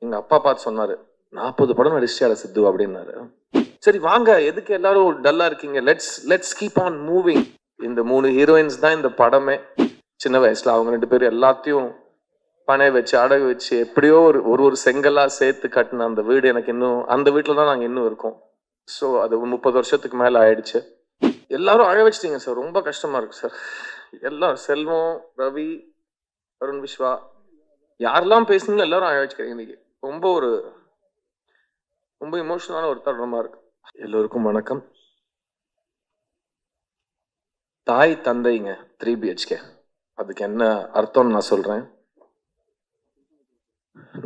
எங்க அப்பா பார்த்து சொன்னாரு, 40 படம் நடிச்சியால சித்து அப்படின்னாரு. சரி வாங்க, எதுக்கு எல்லாரும் டல்லா இருக்கீங்க, லெட்ஸ் கீப் ஆன் மூவிங். இந்த 3 ஹீரோயின்ஸ் தான் இந்த படமே. சின்ன வயசுல அவங்க 2 பேரும் எல்லாத்தையும் பணைய வச்சு அடகு வச்சு எப்படியோ ஒரு செங்கலா சேர்த்து கட்டின அந்த வீடு எனக்கு இன்னும், அந்த வீட்டில் தான் நாங்கள் இன்னும் இருக்கோம். ஸோ அது 30 வருஷத்துக்கு மேலே ஆயிடுச்சு. எல்லாரும் அழ வச்சிட்டீங்க சார், ரொம்ப கஷ்டமா இருக்கு சார். எல்லாம் செல்வம், ரவி, அருண் விஸ்வா, யாரெல்லாம் பேசுனீங்களோ எல்லாரும் அழ வச்சுக்கிறீங்க இன்னைக்கு. ரொம்ப இமோஷனலான ஒரு தருணமா இருக்கு. எல்லோருக்கும் வணக்கம். தாய் தந்தைங்க 3 BHK, அதுக்கு என்ன அர்த்தம்னு நான் சொல்றேன்.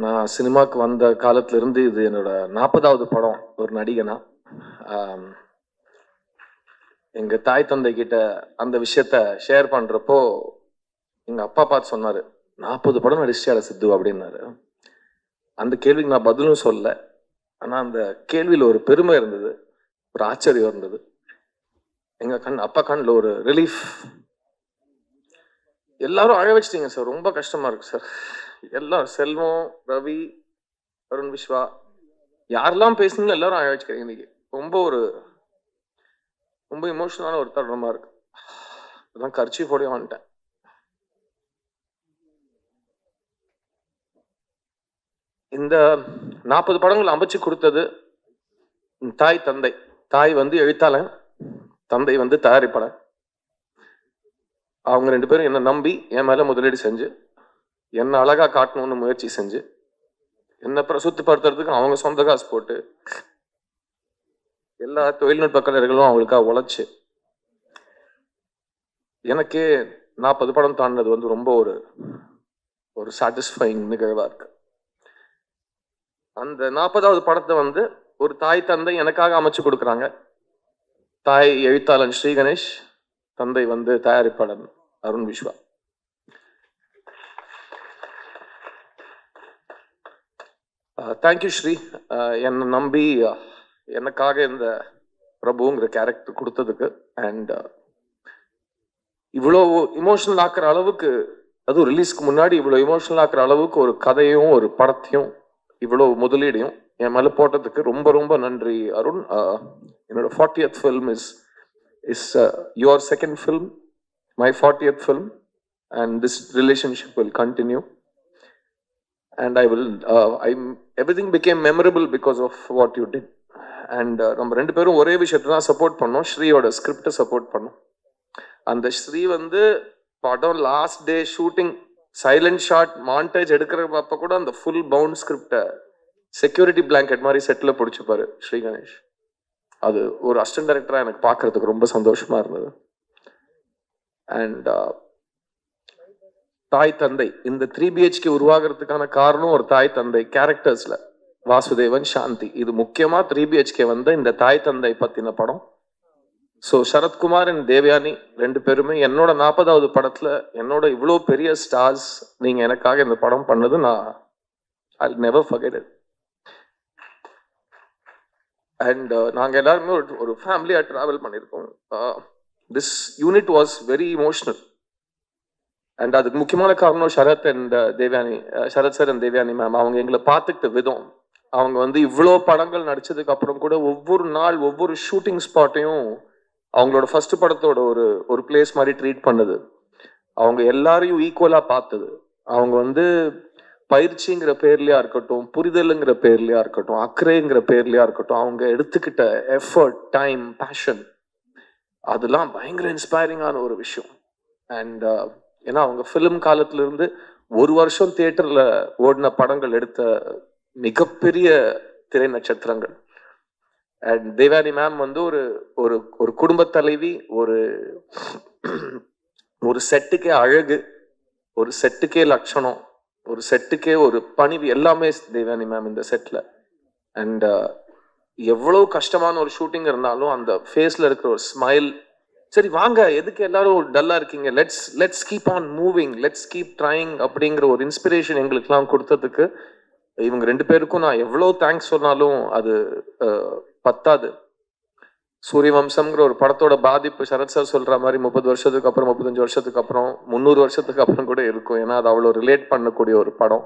நான் சினிமாவுக்கு வந்த காலத்துல இருந்து இது என்னோட 40வது படம் ஒரு நடிகனா. எங்க தாய் தந்தை கிட்ட அந்த விஷயத்த ஷேர் பண்றப்போ எங்க அப்பா பார்த்து சொன்னாரு, 40 படம் நடிச்சியால சித்து அப்படின்னாரு. அந்த கேள்விக்கு நான் பதிலும் சொல்ல, ஆனா அந்த கேள்வியில ஒரு பெருமை இருந்தது, ஒரு ஆச்சரியம் இருந்தது. எங்க அப்பா கண்ணில் ஒரு ரிலீஃப். எல்லாரும் அழ வச்சிட்டீங்க சார், ரொம்ப கஷ்டமா இருக்கு சார். எல்லாம் செல்வம், ரவி, அருண் விஸ்வா, யாரெல்லாம் பேசுனீங்களோ எல்லாரும் அழ வச்சுக்கிறீங்க இன்னைக்கு. ரொம்ப இமோஷனலான ஒரு தருணமா இருக்கு. அதான் கர்ச்சீஃபோடய வந்துட்டேன். இந்த 40 படங்கள் அமைச்சு கொடுத்தது தாய் தந்தை. தாய் வந்து எழுத்தாளன், தந்தை வந்து தயாரிப்பாளர். அவங்க 2 பேரும் என்னை நம்பி என் மேல முதலீடு செஞ்சு என்ன அழகா காட்டணும்னு முயற்சி செஞ்சு என்ன பிரசுத்தப்படுத்துறதுக்கு அவங்க சொந்த காசு போட்டு எல்லா தொழில்நுட்ப கலைஞர்களும் அவங்களுக்காக உழைச்சு எனக்கே 40 படம் தாண்டினது வந்து ரொம்ப ஒரு சாட்டிஸ்ஃபைங் நிகழ்வா இருக்கு. அந்த 40வது படத்தை வந்து ஒரு தாய் தந்தை எனக்காக அமைச்சு கொடுக்குறாங்க. தாய் எழுத்தாளன் ஸ்ரீ கணேஷ், தந்தை வந்து தயாரிப்பாளன் அருண் விஸ்வா. தேங்க்யூ ஸ்ரீ, என்னை நம்பி எனக்காக இந்த பிரபுங்கிற கேரக்டர் கொடுத்ததுக்கு. அண்ட் இவ்வளோ இமோஷனல் ஆக்குற அளவுக்கு, அதுவும் ரிலீஸ்க்கு முன்னாடி இவ்வளோ இமோஷனல் ஆக்குற அளவுக்கு ஒரு கதையும் ஒரு படத்தையும் இவ்வளோ முதலீடையும் என் மேலே போட்டதுக்கு ரொம்ப ரொம்ப நன்றி அருண். என்னோட 40th film is your second film, my 40th film, and this relationship will continue. And everything became memorable because of what you did. And நம்ம 2 பேரும் ஒரே விஷயத்தை தான் சப்போர்ட் பண்ணோம், ஸ்ரீயோட ஸ்கிரிப்டை சப்போர்ட் பண்ணோம். அந்த ஸ்ரீ வந்து படம் last day shooting silent shot montage எடுக்கிறப்ப கூட அந்த ஃபுல் பவுண்ட் ஸ்கிரிப்டை செக்யூரிட்டி பிளாங்கெட் மாதிரி செட்டில் பிடிச்சிப்பாரு ஸ்ரீ கணேஷ். அது ஒரு அசிஸ்டன்ட் டைரக்டராக எனக்கு பார்க்கறதுக்கு ரொம்ப சந்தோஷமா இருந்தது. அண்ட் தாய் தந்தை இந்த 3 BHK உருவாகிறதுக்கான காரணம் ஒரு தாய் தந்தை கேரக்டர்ஸ்ல வாசுதேவன், சாந்தி. இது முக்கியமா 3 BHK வந்த இந்த தாய் தந்தை பத்தின படம். ஸோ சரத்குமார் அண்ட் தேவயானி 2 பேருமே என்னோட 40வது படத்துல என்னோட இவ்வளோ பெரிய ஸ்டார்ஸ் நீங்க எனக்காக இந்த படம் பண்ணது நான் I'll never forget it. And நாங்க எல்லாருமே ஒரு ஃபேமிலியா டிராவல் பண்ணியிருக்கோம். This unit was very emotional. And அதுக்கு முக்கியமான காரணம் Sarath sir and Devayani ma'am. அவங்க எங்களை பார்த்துக்கிட்ட விதம், அவங்க வந்து இவ்வளோ படங்கள் நடிச்சதுக்கு அப்புறம் கூட ஒவ்வொரு நாள் ஒவ்வொரு ஷூட்டிங் ஸ்பாட்டையும் அவங்களோட ஃபர்ஸ்ட் படத்தோட ஒரு பிளேஸ் மாதிரி ட்ரீட் பண்ணது. அவங்க எல்லாரையும் ஈக்குவலா பார்த்தது. அவங்க வந்து பயிற்சிங்கிற பேர்லயா இருக்கட்டும், புரிதலுங்கிற பேர்லயா இருக்கட்டும், அக்கறைங்கிற பேர்லயா இருக்கட்டும், அவங்க எடுத்துக்கிட்ட எஃபர்ட், டைம், பேஷன், அதெல்லாம் பயங்கர இன்ஸ்பைரிங்கான ஒரு விஷயம். அண்ட் ஏன்னா அவங்க ஃபிலிம் காலத்துல இருந்து 1 வருஷம் தியேட்டர்ல ஓடின படங்கள் எடுத்த மிகப்பெரிய திரை நட்சத்திரங்கள். அண்ட் தேவானி மேம் வந்து ஒரு குடும்ப தலைவி, ஒரு செட்டுக்கே அழகு, ஒரு செட்டுக்கே லட்சணம், ஒரு செட்டுக்கே ஒரு பணிவு, எல்லாமே தேவானி மேம் இந்த செட்ல. அண்ட் எவ்வளவு கஷ்டமான ஒரு ஷூட்டிங் இருந்தாலும் அந்த ஃபேஸ்ல இருக்கிற ஒரு ஸ்மைல். சரி வாங்க, எதுக்கு எல்லாரும் டல்லா இருக்கீங்க, let's keep on moving, let's keep trying அப்படிங்கிற ஒரு இன்ஸ்பிரேஷன் எங்களுக்குலாம் கொடுத்ததுக்கு இவங்க 2 பேருக்கும் நான் எவ்வளோ தேங்க்ஸ் சொன்னாலும் அது பத்தாது. சூரிய வம்சம்ங்கிற ஒரு படத்தோட பாதிப்பு சரத் சார் சொல்ற மாதிரி 30 வருஷத்துக்கு அப்புறம், 35 வருஷத்துக்கு அப்புறம், 300 வருஷத்துக்கு அப்புறம் கூட இருக்கும். ஏன்னா அது அவ்வளோ ரிலேட் பண்ணக்கூடிய ஒரு படம்.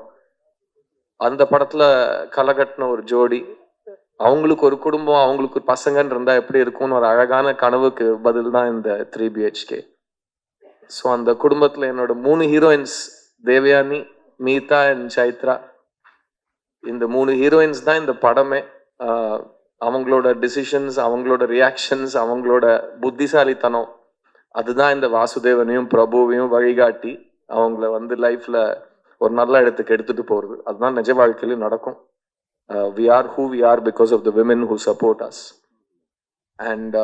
அந்த படத்துல கலகட்டின ஒரு ஜோடி, அவங்களுக்கு ஒரு குடும்பம், அவங்களுக்கு ஒரு பசங்கன்னு இருந்தா எப்படி இருக்கும்னு ஒரு அழகான கனவுக்கு பதில் தான் இந்த 3BHK. ஸோ அந்த குடும்பத்துல என்னோட 3 heroines, Devayani, Meetha and Chaitra. இந்த 3 ஹீரோயின்ஸ் தான் இந்த படமே. அவங்களோட டிசிஷன்ஸ், அவங்களோட ரியாக்ஷன்ஸ், அவங்களோட புத்திசாலித்தனம், அதுதான் இந்த வாசுதேவனையும் பிரபுவையும் வழிகாட்டி அவங்கள வந்து லைஃப்ல ஒரு நல்ல இடத்துக்கு எடுத்துட்டு போறது. அதுதான் நிஜ வாழ்க்கையிலும் நடக்கும். We are who we are because of the women who support us. And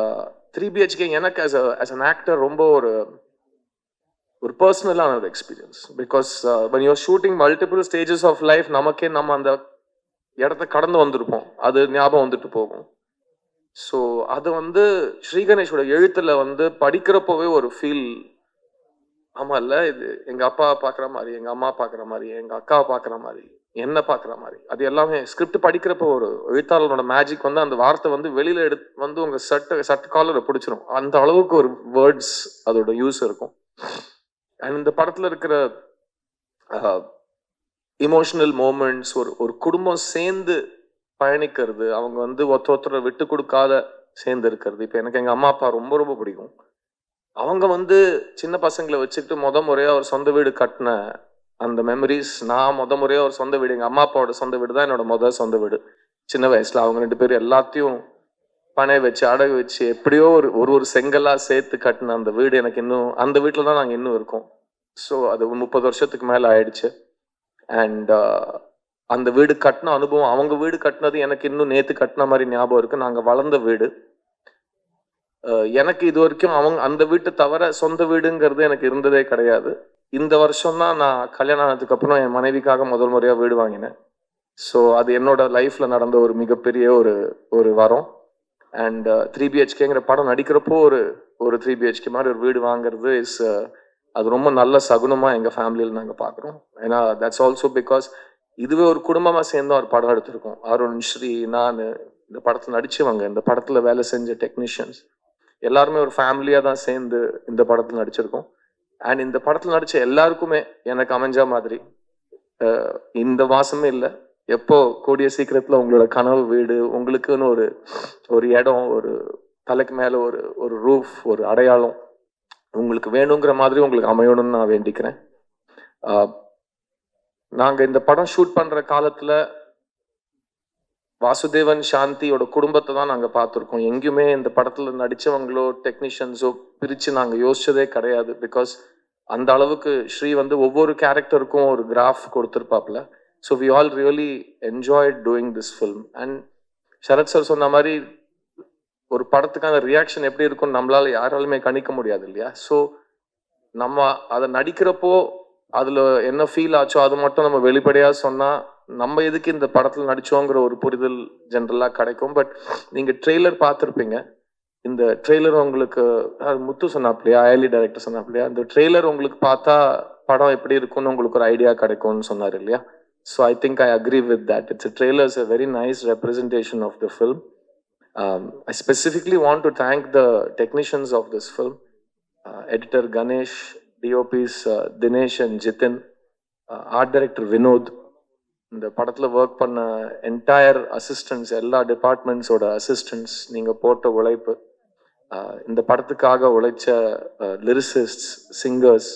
3BHK எனக்கு as an actor ரொம்ப ஒரு பர்சனலான ஒரு experience. Because when you are shooting multiple stages of life, நமக்கே நம்ம அந்த இடத்த கடந்து வந்திருப்போம், அது ஞாபகம் வந்துட்டு போகும். ஸோ அது வந்து ஸ்ரீகணேஷோட எழுத்துல வந்து படிக்கிறப்பவே ஒரு ஃபீல், ஆமா இல்ல, இது எங்க அப்பா பாக்குற மாதிரி, எங்க அம்மா பாக்குற மாதிரி, எங்க அக்கா பாக்குற மாதிரி, என்ன பாக்குற மாதிரி, அது எல்லாமே ஸ்கிரிப்ட் படிக்கிறப்ப ஒரு எழுத்தாளரோட மேஜிக் வந்து அந்த வார்த்தை வந்து வெளியில எடுத்து வந்து உங்க சட்ட காலரை பிடிச்சிரும். அந்த அளவுக்கு ஒரு வேர்ட்ஸ் அதோட யூஸ் இருக்கும். அண்ட் இந்த படத்துல இருக்கிற இமோஷனல் மூமெண்ட்ஸ், ஒரு குடும்பம் சேர்ந்து பயணிக்கிறது, அவங்க வந்து ஒருத்தரை விட்டு கொடுக்காத சேர்ந்து இருக்கிறது. இப்போ எனக்கு எங்க அம்மா அப்பா ரொம்ப ரொம்ப பிடிக்கும். அவங்க வந்து சின்ன பசங்களை வச்சுக்கிட்டு முறையா ஒரு சொந்த வீடு கட்டின அந்த மெமரிஸ், நான் முறையா ஒரு சொந்த வீடு, எங்க அம்மா அப்பாவோட சொந்த வீடு தான் என்னோட சொந்த வீடு. சின்ன வயசுல அவங்க 2 பேரும் எல்லாத்தையும் பனை வச்சு அடகு வச்சு எப்படியோ ஒரு செங்கலா சேர்த்து கட்டின அந்த வீடு எனக்கு இன்னும், அந்த வீட்டுல தான் நாங்க இன்னும் இருக்கோம். ஸோ அது 30 வருஷத்துக்கு மேல ஆயிடுச்சு. அண்ட் அந்த வீடு கட்டின அனுபவம், அவங்க வீடு கட்டினது எனக்கு இன்னும் நேத்து கட்டின மாதிரி ஞாபகம் இருக்கு. நாங்க வளர்ந்த வீடு. எனக்கு இது வரைக்கும் அந்த வீட்டை தவிர சொந்த வீடுங்கிறது எனக்கு இருந்ததே கிடையாது. இந்த வருஷம் தான் நான் கல்யாணம் ஆனதுக்கு அப்புறம் என் மனைவிக்காக முதல் முறையா வீடு வாங்கினேன். ஸோ அது என்னோட லைஃப்ல நடந்த ஒரு மிகப்பெரிய ஒரு வரம். அண்ட் 3BHKங்கிற படம் நடிக்கிறப்போ ஒரு 3BHK மாதிரி ஒரு வீடு வாங்குறது அது ரொம்ப நல்ல சகுனமா எங்க ஃபேமிலியில நாங்க பாக்குறோம். ஏன்னா தட்ஸ் ஆல்சோ பிகாஸ் இதுவே ஒரு குடும்பமா சேர்ந்து ஒரு படம் எடுத்திருக்கோம். அருண், ஸ்ரீ, நான், இந்த படத்துல நடிச்சவங்க, இந்த படத்துல வேலை செஞ்ச டெக்னீஷியன்ஸ் எல்லாருமே ஒரு ஃபேமிலியா தான் சேர்ந்து இந்த படத்துல நடிச்சிருக்கோம். அண்ட் இந்த படத்துல நடிச்ச எல்லாருக்குமே எனக்கு அமைஞ்ச மாதிரி இந்த மாசமே இல்லை, எப்போ கூடிய சீக்கிரத்துல உங்களோட கனவு வீடு, உங்களுக்குன்னு ஒரு இடம், ஒரு தலைக்கு மேல ஒரு ரூஃப், ஒரு அடையாளம் உங்களுக்கு வேணுங்கிற மாதிரி உங்களுக்கு அமையணும்னு நான் வேண்டிக்கிறேன். நாங்க இந்த படம் ஷூட் பண்ற காலத்துல வாசுதேவன், சாந்தியோட குடும்பத்தை தான் நாங்க பார்த்துருக்கோம். எங்கேயுமே இந்த படத்துல நடிச்சவங்களோ டெக்னீஷியன்ஸோ பிரிச்சு நாங்க யோசிச்சதே கிடையாது. பிகாஸ் அந்த அளவுக்கு ஸ்ரீ வந்து ஒவ்வொரு கேரக்டருக்கும் ஒரு கிராஃப் கொடுத்துருப்பாப்ல. So we all really enjoyed doing this film. And Sarath sir சொன்ன மாதிரி ஒரு படத்துக்கான ரியாக்ஷன் எப்படி இருக்கும்னு நம்மளால யாராலுமே கணிக்க முடியாது இல்லையா? ஸோ நம்ம அதை நடிக்கிறப்போ அதுல என்ன ஃபீல் ஆச்சோ அது மட்டும் நம்ம வெளிப்படையா சொன்னா நம்ம எதுக்கு இந்த படத்துல நடிச்சோங்கிற ஒரு புரிதல் ஜென்ரலா கிடைக்கும். பட் நீங்க ட்ரெய்லர் பார்த்துருப்பீங்க. இந்த ட்ரெய்லர் உங்களுக்கு முத்து சொன்னாப்லையா, அயலி டைரக்டர் சொன்னாப்லையா, இந்த ட்ரெய்லர் உங்களுக்கு பார்த்தா படம் எப்படி இருக்கும்னு உங்களுக்கு ஒரு ஐடியா கிடைக்கும்னு சொன்னார் இல்லையா? So I think I agree with that. It's trailer is a very nice representation of the film. I specifically want to thank the technicians of this film, editor Ganesh, DOPs Dinesh and Jitin, art director Vinod, இந்த படத்துல work பண்ண entire assistants, எல்லா டிபார்ட்மெண்ட்ஸோட assistants, நீங்க போட்ட உழைப்பு, இந்த படத்துக்காக உழைச்ச லிரிசிஸ்ட்ஸ், singers,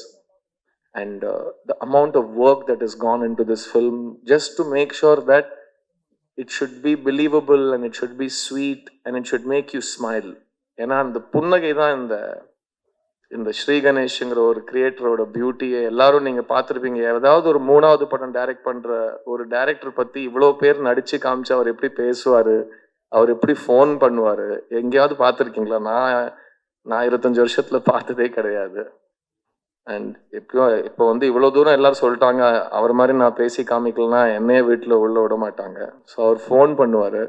and the amount of work that has gone into this film just to make sure that it should be believable and it should be sweet and it should make you smile. ஏன்னா அந்த புன்னகை தான் இந்த ஸ்ரீ கணேஷ்ங்கிற ஒரு கிரியேட்டரோட பியூட்டியை எல்லாரும் நீங்க பார்த்துருப்பீங்க. ஏதாவது ஒரு 3வது படம் டைரக்ட் பண்ற ஒரு டைரக்டர் பத்தி இவ்வளோ பேர் நடிச்சு காமிச்சு அவர் எப்படி பேசுவாரு, அவர் எப்படி ஃபோன் பண்ணுவாரு, எங்கேயாவது பார்த்துருக்கீங்களா? நான் 25 வருஷத்துல பார்த்ததே கிடையாது. அண்ட் இப்போ வந்து இவ்வளோ தூரம் எல்லாரும் சொல்லிட்டாங்க, அவர் மாதிரி நான் பேசி காமிக்கலன்னா என்னைய வீட்டில் உள்ள விட மாட்டாங்க. ஸோ அவர் ஃபோன் பண்ணுவார்,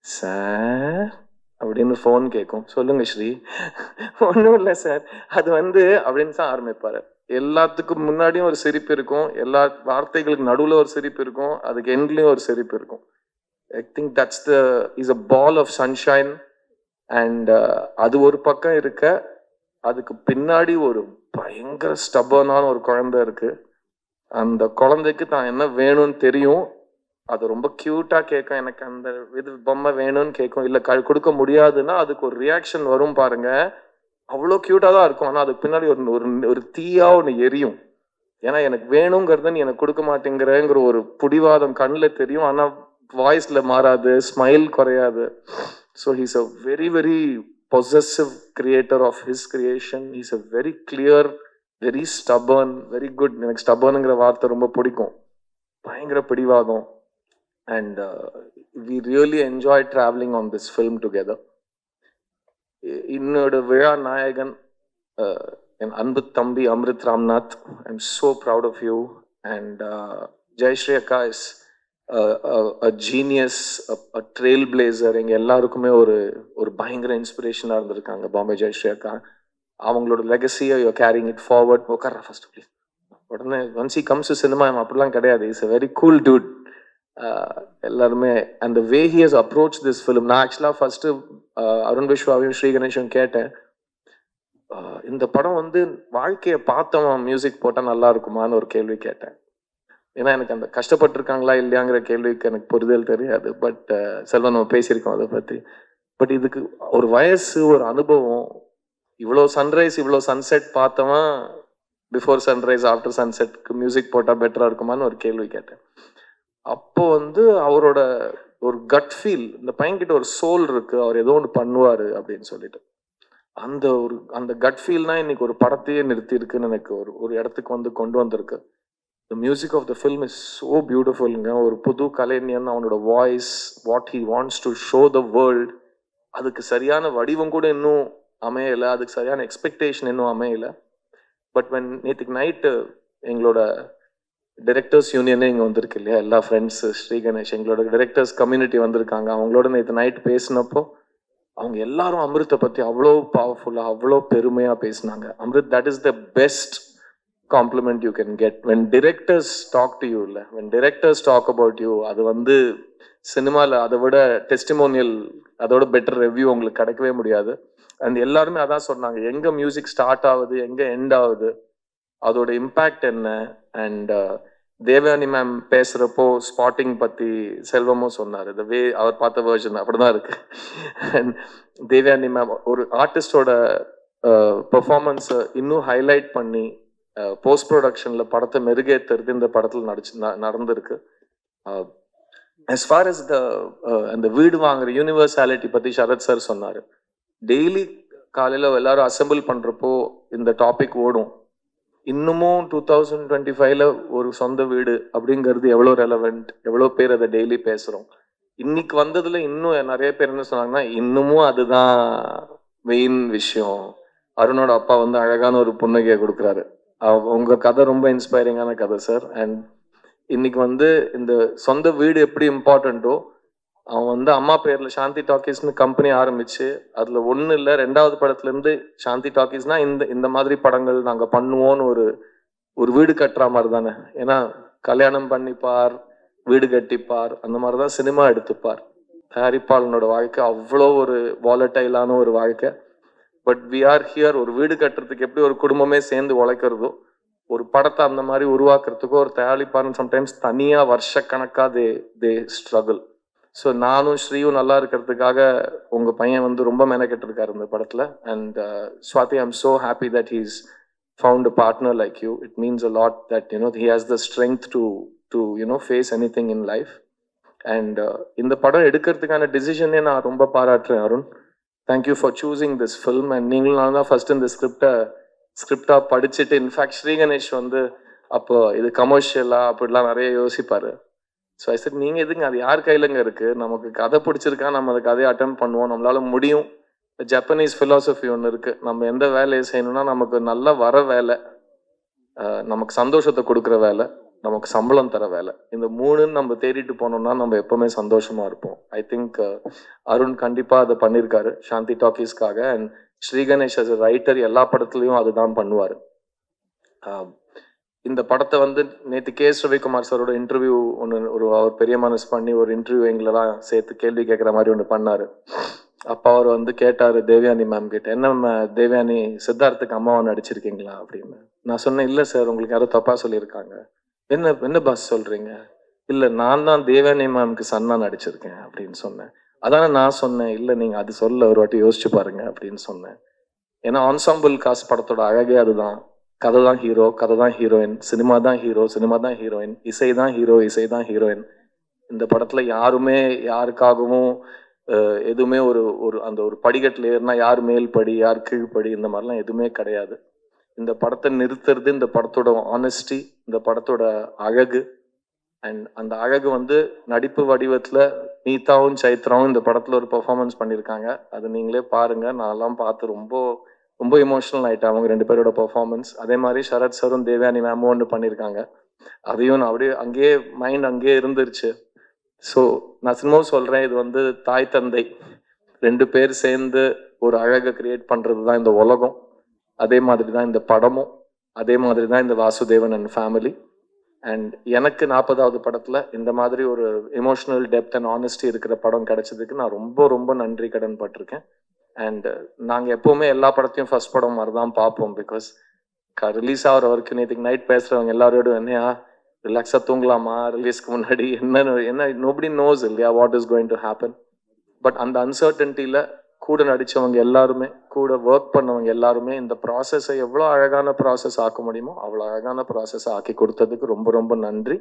சார் அப்படின்னு ஃபோன் கேட்கும், சொல்லுங்க ஸ்ரீ, ஒன்றும் இல்லை சார், அது வந்து அப்படின்னு தான் ஆரம்பிப்பாரு. எல்லாத்துக்கும் முன்னாடியும் ஒரு சிரிப்பு இருக்கும், எல்லா வார்த்தைகளுக்கு நடுவில் ஒரு சிரிப்பு இருக்கும், அதுக்கு எண்ட்லேயும் ஒரு சிரிப்பு இருக்கும். I think that's is a ball of sunshine. And அது ஒரு பக்கம் இருக்க, அதுக்கு பின்னாடி ஒரு பயங்கர ஸ்டபர்னான ஒரு குழந்தை இருக்கு. அந்த குழந்தைக்கு தான் என்ன வேணும்னு தெரியும், அது ரொம்ப க்யூட்டா கேட்கும். எனக்கு அந்த இது பொம்மை வேணும்னு கேட்கும். இல்லை கொடுக்க முடியாதுன்னா அதுக்கு ஒரு ரியாக்ஷன் வரும் பாருங்க. அவ்வளோ க்யூட்டா தான் இருக்கும். ஆனால் அதுக்கு பின்னாடி ஒரு தீயா ஒன்று எரியும். ஏன்னா எனக்கு வேணுங்கிறத நீ எனக்கு கொடுக்க மாட்டேங்கிறங்கிற ஒரு புடிவாதம் கண்ணில் தெரியும். ஆனால் வாய்ஸ்ல மாறாது, ஸ்மைல் குறையாது. So he's a very very possessive creator of his creation. He's a very clear, very stubborn, very good. எனக்கு ஸ்டபர்னுங்கிற வார்த்தை ரொம்ப பிடிக்கும். பயங்கர பிடிவாதம். And we really enjoyed traveling on this film together. இன்னோட விழா நாயகன் என் அன்பு தம்பி Amrit Ramnath. I'm so proud of you. And Jayashree Akka is a genius, a trailblazer. எங்க எல்லாருக்குமே ஒரு பயங்கர இன்ஸ்பிரேஷனாக இருந்திருக்காங்க பாம்பே ஜெயஸ்ரீ அக்கா. அவங்களோட லெகசியை யூ கேரிங் இட் ஃபார்வர்ட். உட்கார ஃபர்ஸ்ட் ப்ளீஸ். உடனே once he comes to cinema அப்படிலாம் கிடையாது. Is a very cool dude. எல்லாருமே அந்த way he has approach this film. நான் ஆக்சுவலாக ஃபர்ஸ்ட் அருண் விஸ்வாவையும் ஸ்ரீ கணேஷும் கேட்டேன், இந்த படம் வந்து வாழ்க்கையை பார்த்தவன் மியூசிக் போட்டால் நல்லா இருக்குமான்னு ஒரு கேள்வி கேட்டேன். ஏன்னா எனக்கு அந்த கஷ்டப்பட்டிருக்காங்களா இல்லையாங்கிற கேள்விக்கு எனக்கு புரிதல் தெரியாது. பட் செல்வன் நம்ம பேசியிருக்கோம் அதை பற்றி. பட் இதுக்கு ஒரு வயசு, ஒரு அனுபவம், இவ்வளோ சன்ரைஸ் இவ்வளோ சன்செட் பார்த்தவன் பிஃபோர் சன்ரைஸ் ஆஃப்டர் சன்செட்க்கு மியூசிக் போட்டால் பெட்டராக இருக்குமான்னு ஒரு கேள்வி கேட்டேன். அப்போ வந்து அவரோட ஒரு கட் ஃபீல், இந்த பையன்கிட்ட ஒரு சோல் இருக்கு, அவர் ஏதோ ஒன்று பண்ணுவார் அப்படின்னு சொல்லிட்டு, அந்த கட் ஃபீல்னா இன்னைக்கு ஒரு படத்தையே நிறுத்தி இருக்குன்னு எனக்கு ஒரு இடத்துக்கு வந்து கொண்டு வந்திருக்கு. The music of the film is so beautiful. ஒரு புது கலைஞன், அவனோட voice, what he wants to show the world, அதுக்கு சரியான வடிவம் கூட இன்னும் அமையலை, அதுக்கு சரியான எக்ஸ்பெக்டேஷன் இன்னும் அமையலை. பட் நேற்றுக்கு நைட்டு எங்களோட டைரக்டர்ஸ் யூனியனே இங்கே வந்திருக்கு இல்லையா, எல்லா ஃப்ரெண்ட்ஸு, ஸ்ரீ கணேஷ், எங்களோட டைரக்டர்ஸ் கம்யூனிட்டி வந்திருக்காங்க. அவங்களோட நேற்று நைட் பேசினப்போ அவங்க எல்லாரும் அமிர்த்தை பற்றி அவ்வளோ பவர்ஃபுல்லாக, அவ்வளோ பெருமையாக பேசினாங்க. Amrit, that is the best compliment you can get when directors talk to you. When directors talk about you, அது வந்து சினிமாவில் அதை விட டெஸ்டிமோனியல், அதோட பெட்டர் ரிவ்யூ உங்களுக்கு கிடைக்கவே முடியாது. அண்ட் எல்லாருமே அதான் சொன்னாங்க, எங்க மியூசிக் ஸ்டார்ட் ஆகுது, எங்க எண்ட் ஆகுது, அதோட இம்பேக்ட் என்ன. அண்ட் தேவயானி மேம் பேசுறப்போ ஸ்பாட்டிங் பத்தி செல்வமும் சொன்னார். இந்த வே அவர் பார்த்த வேர்ஷன் அப்படிதான் இருக்கு. அண்ட் தேவயானி மேம் ஒரு ஆர்டிஸ்டோட பெர்ஃபார்மன்ஸை இன்னும் ஹைலைட் பண்ணி போஸ்ட் ப்ரொடக்ஷன்ல படத்தை மெருகேற்றுறது இந்த படத்தில் நடந்திருக்கு. as far as அந்த வீடு வாங்குற யூனிவர்சாலிட்டி பத்தி சரத் சார் சொன்னாரு. டெய்லி காலையில எல்லாரும் அசெம்பிள் பண்றப்போ இந்த டாபிக் ஓடும். இன்னமும் 2025ல ஒரு சொந்த வீடு அப்படிங்கிறது எவ்வளோ ரெலவெண்ட், எவ்வளோ பேர் அதை டெய்லி பேசுறோம். இன்னைக்கு வந்ததுல இன்னும் நிறைய பேர் என்ன சொன்னாங்கன்னா, இன்னமும் அதுதான் மெயின் விஷயம். அருணோட அப்பா வந்து அழகான ஒரு புன்னகையை கொடுக்குறாரு. உங்க கதை ரொம்ப இன்ஸ்பைரிங்கான கதை சார். அண்ட் இன்னைக்கு வந்து இந்த சொந்த வீடு எப்படி இம்பார்ட்டண்ட்டோ, அவன் வந்து அம்மா பேர்ல சாந்தி டாக்கீஸ்னு கம்பெனி ஆரம்பிச்சு அதுல ஒண்ணு இல்லை 2வது படத்துல இருந்து சாந்தி டாக்கீஸ்னா இந்த மாதிரி படங்கள் நாங்க பண்ணுவோம்னு ஒரு வீடு கட்டுற மாதிரி தானே. ஏன்னா கல்யாணம் பண்ணிப்பார், வீடு கட்டிப்பார், அந்த மாதிரிதான் சினிமா எடுத்துப்பார். தயாரிப்பாளனோட வாழ்க்கை அவ்வளோ ஒரு வாலட்டைலான ஒரு வாழ்க்கை. But we are here. ஒரு வீடு கட்டுறதுக்கு எப்படி ஒரு குடும்பமே சேர்ந்து உழைக்கிறதோ, ஒரு படத்தை அந்த மாதிரி உருவாக்குறதுக்கோ ஒரு தயாரிப்பாளன் சம்டைம்ஸ் தனியா வருஷக்கணக்கா தே ஸ்ட்ரகிள். ஸோ நானும் ஸ்ரீயும் நல்லா இருக்கிறதுக்காக உங்க பையன் வந்து ரொம்ப மெனக்கெட்டு இருக்காரு இந்த படத்துல. And Swathi, I'm so happy that he's found a partner like you. It means a lot that he has the strength to face anything in life. And இந்த படம் எடுக்கிறதுக்கான டிசிஷனே நான் ரொம்ப பாராட்டுறேன் Arun. Thank you for choosing this film. And நீங்களும் நான் தான் first இந்த ஸ்கிரிப்டா படிச்சுட்டு, இன்ஃபேக்ட் ஸ்ரீ கணேஷ் வந்து அப்போ இது கமர்ஷியலா அப்படிலாம் நிறைய யோசிப்பாரு. ஸோ ஐ சார், நீங்க எதுங்க, அது யார் கையிலங்க இருக்கு, நமக்கு கதை பிடிச்சிருக்கா, நம்ம அந்த கதையை அட்டெம்ப்ட் பண்ணுவோம், நம்மளால முடியும். ஜப்பனீஸ் ஃபிலாசபி ஒன்று இருக்கு, நம்ம எந்த வேலையை செய்யணும்னா நமக்கு நல்லா வர வேலை, நமக்கு சந்தோஷத்தை கொடுக்குற வேலை, நமக்கு சம்பளம் தர வேலை, இந்த 3 நம்ம தேடிட்டு போனோம்னா நம்ம எப்பவுமே சந்தோஷமா இருப்போம். ஐ திங்க் அருண் கண்டிப்பா அதை பண்ணியிருக்காரு சாந்தி டாக்கீஸ்க்காக. And Sri Ganesh as a writer எல்லா படத்துலையும் அதுதான் பண்ணுவார். இந்த படத்தை வந்து நேற்று கே.எஸ். ரவிக்குமார் சாரோட இன்டர்வியூ ஒன்று அவர் பெரிய மனசு பண்ணி ஒரு இன்டர்வியூ எங்களெல்லாம் சேர்த்து கேள்வி கேட்குற மாதிரி ஒன்று பண்ணாரு. அப்போ அவர் வந்து கேட்டார் தேவயானி மேம் கிட்ட, என்ன தேவயானி சித்தார்த்துக்கு அம்மாவை நடிச்சிருக்கீங்களா அப்படின்னு. நான் சொன்னேன், இல்லை சார், உங்களுக்கு யாரும் தப்பா சொல்லியிருக்காங்க. என்ன பாஸ் சொல்றீங்க, இல்லை நான் தான் தேவானி மேம்க்கு சன்னா நடிச்சிருக்கேன் அப்படின்னு சொன்னேன். அதானே நான் சொன்னேன். இல்லை நீங்கள் அது சொல்ல ஒரு வாட்டி யோசிச்சு பாருங்க அப்படின்னு சொன்னேன். ஏன்னா ஆன்சாம்பிள் காஸ்ட் படத்தோட அழகே அதுதான். கதை தான் ஹீரோ, கதை தான் ஹீரோயின், சினிமா தான் ஹீரோ, சினிமா தான் ஹீரோயின், இசை தான் ஹீரோ, இசை தான் ஹீரோயின். இந்த படத்துல யாருமே யாருக்காகவும் எதுவுமே ஒரு ஒரு அந்த ஒரு படிக்கட்டில் ஏறினா யார் மேல் படி யார் கீழ்படி இந்த மாதிரிலாம் எதுவுமே கிடையாது. இந்த படத்தை நிறுத்துறது இந்த படத்தோட ஆனஸ்டி, இந்த படத்தோட அழகு. அண்ட் அந்த அழகு வந்து நடிப்பு வடிவத்துல நீதாவும் சைத்ராவும் இந்த படத்துல ஒரு பெர்ஃபார்மன்ஸ் பண்ணியிருக்காங்க. அது நீங்களே பாருங்க. நான்லாம் பார்த்து ரொம்ப ரொம்ப எமோஷனல் ஆயிட்டேன் அவங்க 2 பேரோட பெர்ஃபார்மன்ஸ். அதே மாதிரி சரத் சரும் தேவயானி மேமும் ஒன்று பண்ணியிருக்காங்க. அதையும் நான் அப்படியே அங்கேயே மைண்ட் அங்கேயே இருந்துருச்சு. ஸோ நான் சினிமாவும் சொல்றேன், இது வந்து தாய் தந்தை 2 பேர் சேர்ந்து ஒரு அழகை கிரியேட் பண்றது தான் இந்த உலகம். அதே மாதிரி தான் இந்த படமும், அதே மாதிரி தான் இந்த வாசுதேவன் அண்ட் ஃபேமிலி. அண்ட் எனக்கு 40வது படத்துல இந்த மாதிரி ஒரு எமோஷனல் டெப்த் அண்ட் ஆனஸ்டி இருக்கிற படம் கிடைச்சதுக்கு நான் ரொம்ப ரொம்ப நன்றி கடன் பட்டிருக்கேன். அண்ட் நாங்கள் எப்பவுமே எல்லா படத்தையும் ஃபர்ஸ்ட் படம் மாதிரி தான் பார்ப்போம். பிகாஸ் ரிலீஸ் ஆகிற வரைக்கும் நேற்றுக்கு நைட் பேசுகிறவங்க எல்லாரோடும் என்னையா ரிலாக்ஸாக தூங்கலாமா ரிலீஸ்க்கு முன்னாடி என்ன நோபடி நோஸ் இல்லையா what is going to happen. But அந்த அன்சர்டன்ட்டியில் கூட நடித்தவங்க எல்லாருமே, கூட ஒர்க் பண்ணவங்க எல்லாருமே இந்த ப்ராசஸை எவ்வளோ அழகான ப்ராசஸ் ஆக்க முடியுமோ அவ்வளோ அழகான ப்ராசஸை ஆக்கி கொடுத்ததுக்கு ரொம்ப ரொம்ப நன்றி.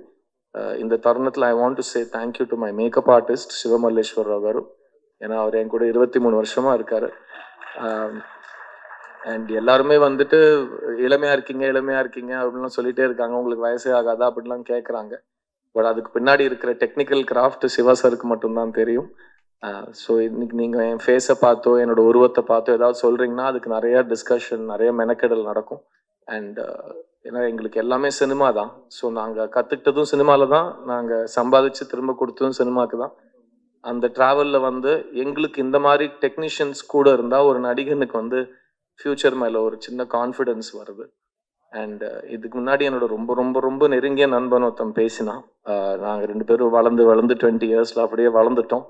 இந்த தருணத்தில் I want to say thank you to my makeup artist Sivamalleswar Rao car. ஏன்னா அவர் என் கூட 23 வருஷமா இருக்காரு. அண்ட் எல்லாருமே வந்துட்டு இளமையா இருக்கீங்க அப்படின்லாம் சொல்லிட்டே இருக்காங்க. உங்களுக்கு வயசே ஆகாதா அப்படின்லாம் கேட்குறாங்க. பட் அதுக்கு பின்னாடி இருக்கிற டெக்னிக்கல் கிராஃப்ட் சிவா சருக்கு மட்டும்தான் தெரியும். ஸோ இன்னைக்கு நீங்கள் என் ஃபேஸை பார்த்தோ என்னோட உருவத்தை பார்த்தோ ஏதாவது சொல்கிறீங்கன்னா அதுக்கு நிறைய டிஸ்கஷன், நிறைய மெனக்கெடல் நடக்கும். அண்ட் ஏன்னா எங்களுக்கு எல்லாமே சினிமா தான். ஸோ நாங்கள் கற்றுக்கிட்டதும் சினிமாவில் தான், நாங்கள் சம்பாதிச்சு திரும்ப கொடுத்ததும் சினிமாவுக்கு தான். அந்த ட்ராவலில் வந்து எங்களுக்கு இந்த மாதிரி டெக்னீஷியன்ஸ் கூட இருந்தால் ஒரு நடிகனுக்கு வந்து ஃப்யூச்சர் மேலே ஒரு சின்ன கான்ஃபிடென்ஸ் வருது. அண்ட் இதுக்கு முன்னாடி என்னோட ரொம்ப ரொம்ப ரொம்ப நெருங்கிய நண்பன் ஒருத்தன் பேசினான். நாங்கள் 2 பேரும் வளர்ந்து 20 இயர்ஸில் அப்படியே வளர்ந்துட்டோம்.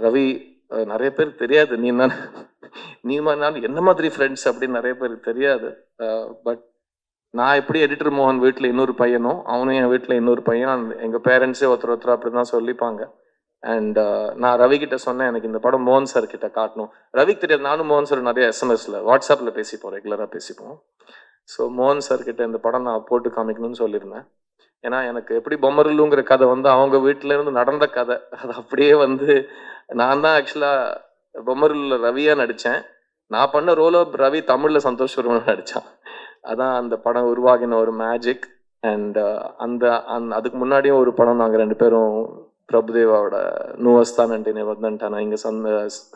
ரவி, நிறைய பேர் தெரியாது நீ நான் என்ன மாதிரி ஃப்ரெண்ட்ஸ் அப்படின்னு நிறைய பேருக்கு தெரியாது. பட் நான் எப்படி எடிட்டர் மோகன் வீட்டில் இன்னொரு பையனும் அவனும் என் வீட்டில் இன்னொரு பையன், எங்கள் பேரண்ட்ஸே ஒருத்தர் அப்படி தான் சொல்லிப்பாங்க. அண்ட் நான் ரவி கிட்ட சொன்னேன் எனக்கு இந்த படம் மோகன் சார் கிட்ட காட்டணும். ரவிக்கு தெரியாது, நானும் மோகன் சார் நிறைய எஸ்எம்எஸ்ல வாட்ஸ்அப்பில் பேசிப்போம், ரெகுலராக பேசிப்போம். ஸோ மோகன் சார் கிட்ட இந்த படம் நான் போட்டு காமிக்கணும்னு சொல்லியிருந்தேன். ஏன்னா எனக்கு எப்படி பொம்மருலுங்கிற கதை வந்து அவங்க வீட்டில இருந்து நடந்த கதை, அது அப்படியே வந்து நான் தான் ஆக்சுவலாக பொம்மருல ரவியா நடித்தேன். நான் பண்ண ரோலோ ரவி தமிழில் சந்தோஷ் வர்மன் நடித்தான். அதான் அந்த படம் உருவாகின ஒரு மேஜிக். அண்ட் அதுக்கு முன்னாடியும் ஒரு படம் நாங்கள் 2 பேரும் பிரபுதேவாவோட நூவஸ்தானே வந்தன்ட்டானா இங்கே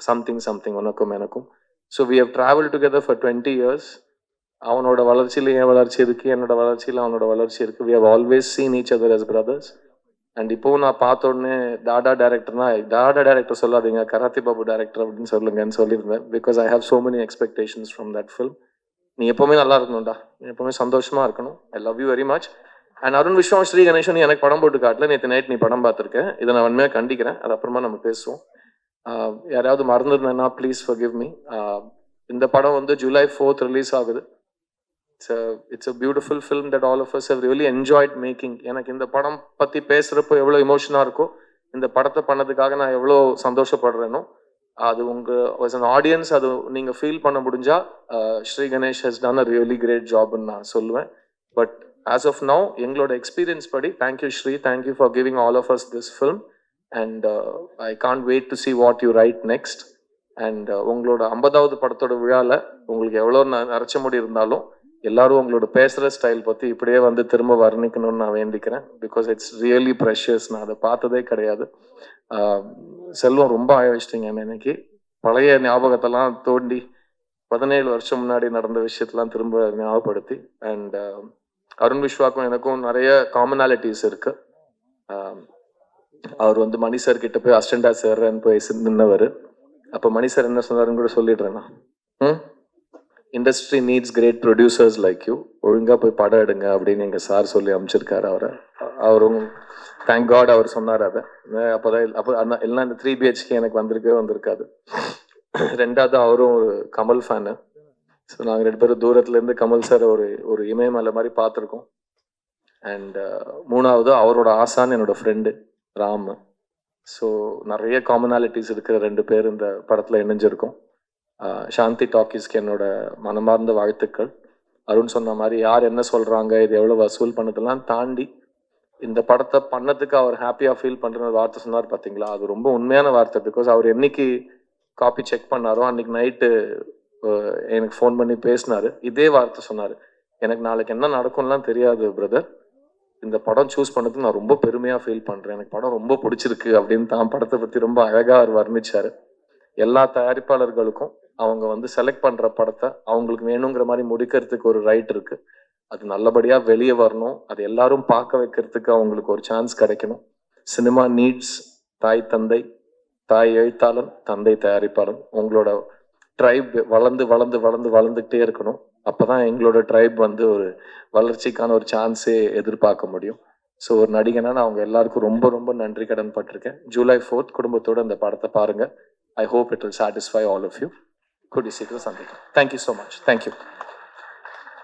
சம்திங் உனக்கும் எனக்கும். So we have travel together for 20 years. அவனோட வளர்ச்சியில் என் வளர்ச்சி இருக்குது, என்னோட வளர்ச்சியில் அவனோட வளர்ச்சி இருக்குது. We have always seen each other as brothers. And இப்போவும் நான் பார்த்த உடனே டாடா டேரக்டர் சொல்லாதீங்க, கராத்தி பாபு டேரக்டர் அப்படின்னு சொல்லுங்கன்னு சொல்லியிருந்தேன். Because I have so many expectations from that film. நீ எப்போவுமே நல்லா இருக்கணும்டா, நீ எப்போவுமே சந்தோஷமாக இருக்கணும். I love you very much. And Arun Vishwam, Sri Ganesan எனக்கு படம் போட்டு காட்டல, நேற்று நைட் நீ படம் பார்த்துருக்கேன். இதை நான் உண்மையாக கண்டிக்கிறேன். அது அப்புறமா நம்ம பேசுவோம். யாராவது மறந்துருந்தேன்னா ப்ளீஸ் ஃபர்கிவ் மீ. இந்த படம் வந்து July 4th ரிலீஸ் ஆகுது. It's a beautiful film that all of us have really enjoyed making. எனக்கு இந்த படம் பற்றி பேசுகிறப்போ எவ்வளோ எமோஷனாக இருக்கோ, இந்த படத்தை பண்ணதுக்காக நான் எவ்வளோ சந்தோஷப்படுறேனோ, அது as an audience அது நீங்கள் ஃபீல் பண்ண முடிஞ்சா Sri Ganesh has done a really great jobன்னு நான் சொல்லுவேன். பட் as of now எங்களோட எக்ஸ்பீரியன்ஸ் படி thank you Sri, thank you for giving all of us this film. And I can't wait to see what you write next. And உங்களோட 50வது படத்தோட விழாவில் உங்களுக்கு எவ்வளோ நரைச்ச முடி இருந்தாலும் எல்லாரும் உங்களோட பேசுகிற ஸ்டைல் பற்றி இப்படியே வந்து திரும்ப வர்ணிக்கணும்னு நான் வேண்டிக்கிறேன். Because it's really precious. நான் அதை பார்த்ததே கிடையாது. செல்வம் ரொம்ப ஆயிடுச்சிட்டிங்க இன்னைக்கு. பழைய ஞாபகத்தெல்லாம் தோண்டி 17 வருஷம் முன்னாடி நடந்த விஷயத்தெல்லாம் திரும்ப ஞாபகப்படுத்தி. அண்ட் அருண் விஸ்வாக்கும் எனக்கும் நிறைய காமனாலிட்டிஸ் இருக்கு. அவர் வந்து மணி சார் கிட்ட போய் அசிஸ்டண்டா சேர்றேன்னு போய் நின்னவர். அப்போ மணி சார் என்ன சொன்னாருன்னு கூட சொல்லிடுறேன்னா, industry needs great producers like you, ஒழுங்காக போய் படம் எடுங்க அப்படின்னு எங்கள் சார் சொல்லி அமைச்சிருக்காரு அவரை. அவரும் தேங்க் காட் அவர் சொன்னார் அதை. அப்போ எல்லாம் இந்த 3 BHK எனக்கு வந்திருக்காது. 2வது அவரும் ஒரு கமல் ஃபேனு. ஸோ நாங்கள் 2 பேரும் தூரத்துலேருந்து கமல் சார் ஒரு இமயமலை மாதிரி பார்த்துருக்கோம். அண்ட் மூணாவது அவரோட ஆசான் என்னோட ஃப்ரெண்டு ராம். ஸோ நிறைய காமனாலிட்டிஸ் இருக்கிற 2 பேர் இந்த படத்தில் இணைஞ்சிருக்கோம். சாந்தி டாக்கீஸ்க்கு என்னோட மனமார்ந்த வாழ்த்துக்கள். அருண் சொன்ன மாதிரி யார் என்ன சொல்கிறாங்க, இது எவ்வளோ வசூல் பண்ணதெல்லாம் தாண்டி இந்த படத்தை பண்ணதுக்கு அவர் ஹாப்பியாக ஃபீல் பண்ணுற வார்த்தை சொன்னார் பார்த்தீங்களா, அது ரொம்ப உண்மையான வார்த்தை. பிகாஸ் அவர் என்னைக்கு காப்பி செக் பண்ணாரோ அன்னைக்கு நைட்டு எனக்கு ஃபோன் பண்ணி பேசினார். இதே வார்த்தை சொன்னார், எனக்கு நாளைக்கு என்ன நடக்கும்லாம் தெரியாது பிரதர், இந்த படம் சூஸ் பண்ணதுக்கு நான் ரொம்ப பெருமையாக ஃபீல் பண்ணுறேன், எனக்கு படம் ரொம்ப பிடிச்சிருக்கு அப்படின்னு தான் படத்தை பற்றி ரொம்ப அழகாக அவர் வர்ணிச்சார். எல்லா தயாரிப்பாளர்களுக்கும் அவங்க செலக்ட் பண்ணுற படத்தை அவங்களுக்கு வேணுங்கிற மாதிரி முடிக்கிறதுக்கு ஒரு ரைட் இருக்குது. அது நல்லபடியாக வெளியே வரணும், அது எல்லாரும் பார்க்க வைக்கிறதுக்கு அவங்களுக்கு ஒரு சான்ஸ் கிடைக்கணும். சினிமா நீட்ஸ் தாய் தந்தை, தாய் எழுத்தாளன், தந்தை தயாரிப்பாளன். உங்களோட ட்ரைப் வளர்ந்து வளர்ந்து வளர்ந்து வளர்ந்துகிட்டே இருக்கணும். அப்போதான் எங்களோட ட்ரைப் ஒரு வளர்ச்சிக்கான ஒரு சான்ஸே எதிர்பார்க்க முடியும். ஸோ ஒரு நடிகனா நான் அவங்க எல்லாருக்கும் ரொம்ப ரொம்ப நன்றி கடன் பட்டிருக்கேன். ஜூலை 4th குடும்பத்தோடு இந்த படத்தை பாருங்கள். I hope it will satisfy all of you. கூடிய சீக்கிரம் சந்திக்கலாம். Thank you so much. தேங்க்யூ.